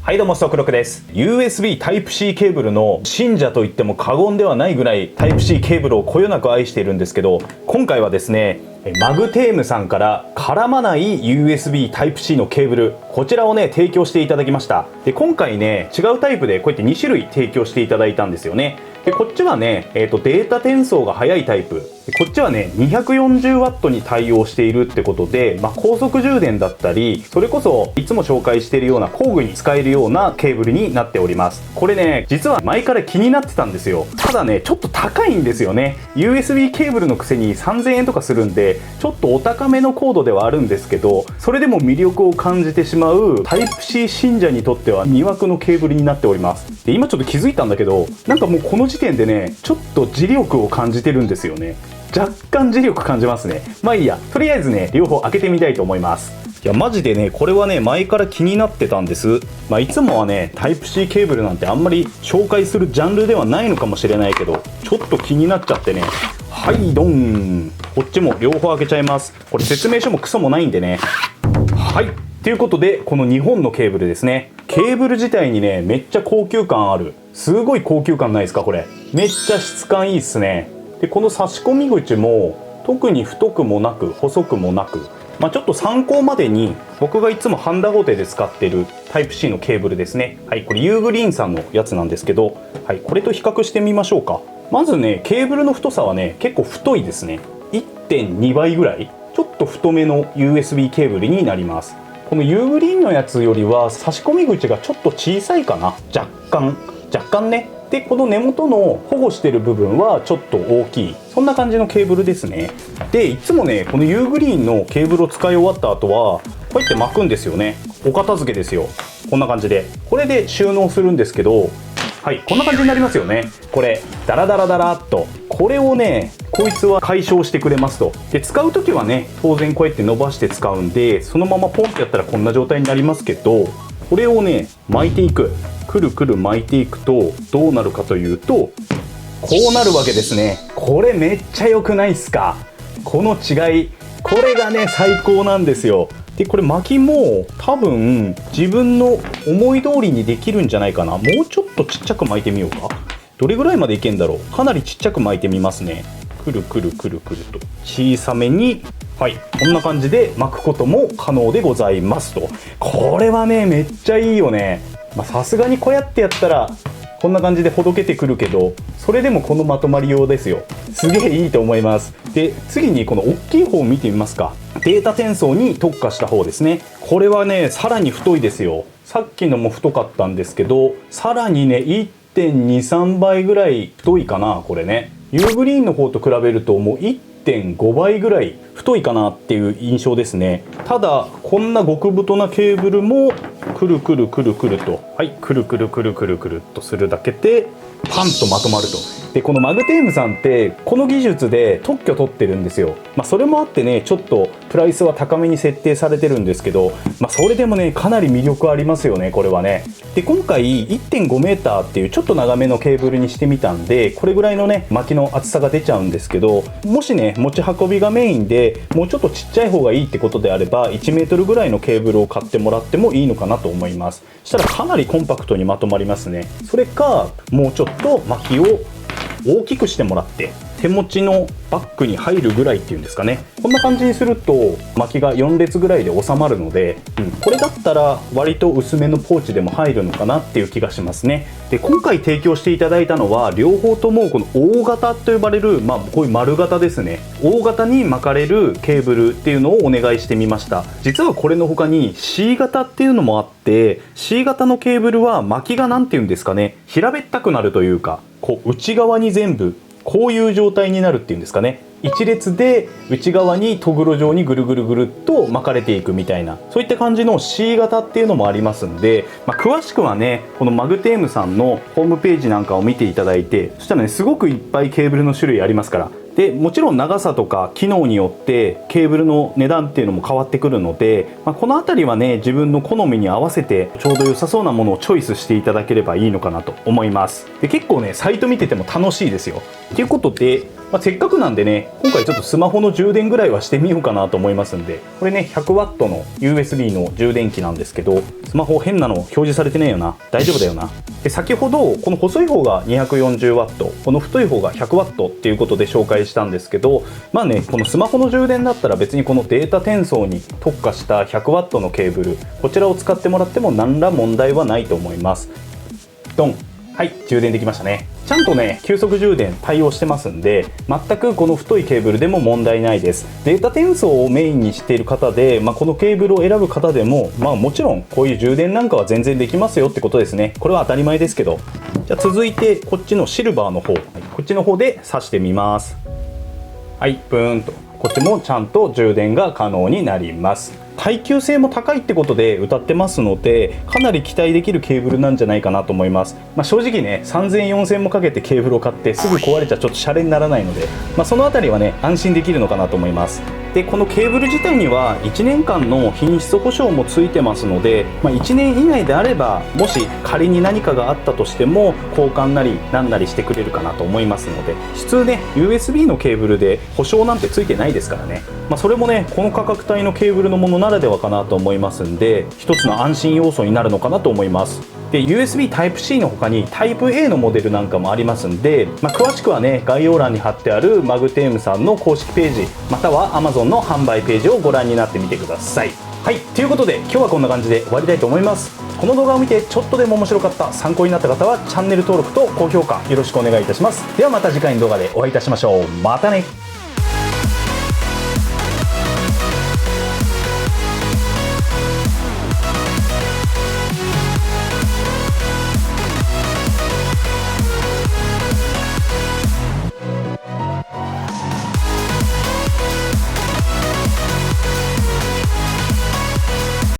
はいどうも、ストックロックです。 USB Type-C ケーブルの信者と言っても過言ではないぐらい Type-C ケーブルをこよなく愛しているんですけど、今回はですねマグテームさんから絡まない USB Type-C のケーブル、こちらをね提供していただきました。で今回ね違うタイプでこうやって2種類提供していただいたんですよね。でこっちはね、データ転送が速いタイプ、こっちはね 240W に対応しているってことで、高速充電だったり、それこそいつも紹介しているような工具に使えるようなケーブルになっております。これね実は前から気になってたんですよ。ただねちょっと高いんですよね。 USB ケーブルのくせに3000円とかするんで、ちょっとお高めのコードではあるんですけど、それでも魅力を感じてしまう Type-C 信者にとっては魅惑のケーブルになっております。で今ちょっと気づいたんだけど、なんかもうこの時点でねちょっと磁力を感じてるんですよね。若干磁力感じますね。まあいいや、とりあえずね両方開けてみたいと思います。いやマジでねこれはね前から気になってたんです。いつもはね Type-C ケーブルなんてあんまり紹介するジャンルではないのかもしれないけど、ちょっと気になっちゃってね。はいドン、こっちも両方開けちゃいます。これ説明書もクソもないんでね。はい、ということでこの2本のケーブルですね。ケーブル自体にねめっちゃ高級感ある。すごい高級感ないですかこれ。めっちゃ質感いいっすね。でこの差し込み口も特に太くもなく細くもなく、ちょっと参考までに僕がいつもハンダゴテで使っている Type-C のケーブルですね。はい、これユーグリーンさんのやつなんですけど、はい、これと比較してみましょうか。まずねケーブルの太さはね結構太いですね。 1.2 倍ぐらいちょっと太めの USB ケーブルになります。このユーグリーンのやつよりは差し込み口がちょっと小さいかな、若干ね。でこの根元の保護してる部分はちょっと大きい、そんな感じのケーブルですね。でいつもねこのユーグリーンのケーブルを使い終わった後はこうやって巻くんですよね。お片付けですよ。こんな感じでこれで収納するんですけど、はい、こんな感じになりますよね。これダラダラダラっとこれをねこいつは解消してくれますと。で使う時はね当然こうやって伸ばして使うんで、そのままポンってやったらこんな状態になりますけど、これをね巻いていく、くるくる巻いていくとどうなるかというと、こうなるわけですね。これめっちゃ良くないっすか。この違い、これがね最高なんですよ。でこれ巻きも多分自分の思い通りにできるんじゃないかな。もうちょっとちっちゃく巻いてみようか。どれぐらいまでいけんだろう。かなりちっちゃく巻いてみますね。くるくるくるくると小さめに、はい、こんな感じで巻くことも可能でございますと。これはねめっちゃいいよね。さすがにこうやってやったらこんな感じでほどけてくるけど、それでもこのまとまりようですよ。すげえいいと思います。で次にこの大きい方を見てみますか。データ転送に特化した方ですね。これはねさらに太いですよ。さっきのも太かったんですけど、さらにね 1.23 倍ぐらい太いかな。これねユーグリーンの方と比べるともう1.5 倍ぐらい太いかなっていう印象ですね。ただこんな極太なケーブルもくるくるくるくると、はい、くるくるくるくるくるっとするだけでパンとまとまると。でこのマグテームさんってこの技術で特許取ってるんですよ。それもあってねちょっとプライスは高めに設定されてるんですけど、それでもねかなり魅力ありますよねこれはね。で今回 1.5m っていうちょっと長めのケーブルにしてみたんで、これぐらいのね巻きの厚さが出ちゃうんですけど、もしね持ち運びがメインでもうちょっとちっちゃい方がいいってことであれば 1m ぐらいのケーブルを買ってもらってもいいのかなと思います。そしたらかなりコンパクトにまとまりますね。それかもうちょっと巻きを大きくしてもらって手持ちのバッグに入るぐらいっていうんですかね。こんな感じにすると巻きが4列ぐらいで収まるので、これだったら割と薄めのポーチでも入るのかなっていう気がしますね。で今回提供していただいたのは両方ともこの大型と呼ばれる、こういう丸型ですね。大型に巻かれるケーブルっていうのをお願いしてみました。実はこれの他に C 型っていうのもあって、 C 型のケーブルは巻きが何て言うんですかね、平べったくなるというか、こう内側に全部こういう状態になるっていうんですかね。一列で内側にとぐろ状にぐるぐるぐるっと巻かれていくみたいな、そういった感じの C 型っていうのもありますんで、詳しくはねこのマグテームさんのホームページなんかを見ていただいて、そしたらねすごくいっぱいケーブルの種類ありますから。でもちろん長さとか機能によってケーブルの値段っていうのも変わってくるので、この辺りはね自分の好みに合わせてちょうど良さそうなものをチョイスしていただければいいのかなと思います。で結構ねサイト見てても楽しいですよ。ということでせっかくなんでね、今回ちょっとスマホの充電ぐらいはしてみようかなと思いますんで、これね 100W の USB の充電器なんですけど、スマホ変なの表示されてねえよな、大丈夫だよな。で先ほどこの細い方が 240W、 この太い方が 100W っていうことで紹介したんですけど、まあね、このスマホの充電だったら別にこのデータ転送に特化した 100W のケーブル、こちらを使ってもらっても何ら問題はないと思います。ドン。はい、充電できましたね。ちゃんとね急速充電対応してますんで、全くこの太いケーブルでも問題ないです。データ転送をメインにしている方で、このケーブルを選ぶ方でも、もちろんこういう充電なんかは全然できますよってことですね。これは当たり前ですけど。じゃあ続いてこっちのシルバーの方、こっちの方で挿してみます。はい、ブーンとこっちもちゃんと充電が可能になります。耐久性も高いってことで歌ってますので、かなり期待できるケーブルなんじゃないかなと思います。正直ね3000円4000円もかけてケーブルを買ってすぐ壊れちゃちょっとシャレにならないので、そのあたりはね安心できるのかなと思います。でこのケーブル自体には1年間の品質保証もついてますので、1年以内であればもし仮に何かがあったとしても交換なり何なりしてくれるかなと思いますので、普通ね USB のケーブルで保証なんてついてないですからね、それもねこの価格帯のケーブルのものならではかなと思いますんで、一つの安心要素になるのかなと思います。で USB Type-C の他に Type-A のモデルなんかもありますんで、詳しくはね概要欄に貼ってあるマグテームさんの公式ページ、または Amazon の販売ページをご覧になってみてください。はい、ということで今日はこんな感じで終わりたいと思います。この動画を見てちょっとでも面白かった、参考になった方はチャンネル登録と高評価よろしくお願いいたします。ではまた次回の動画でお会いいたしましょう。またね。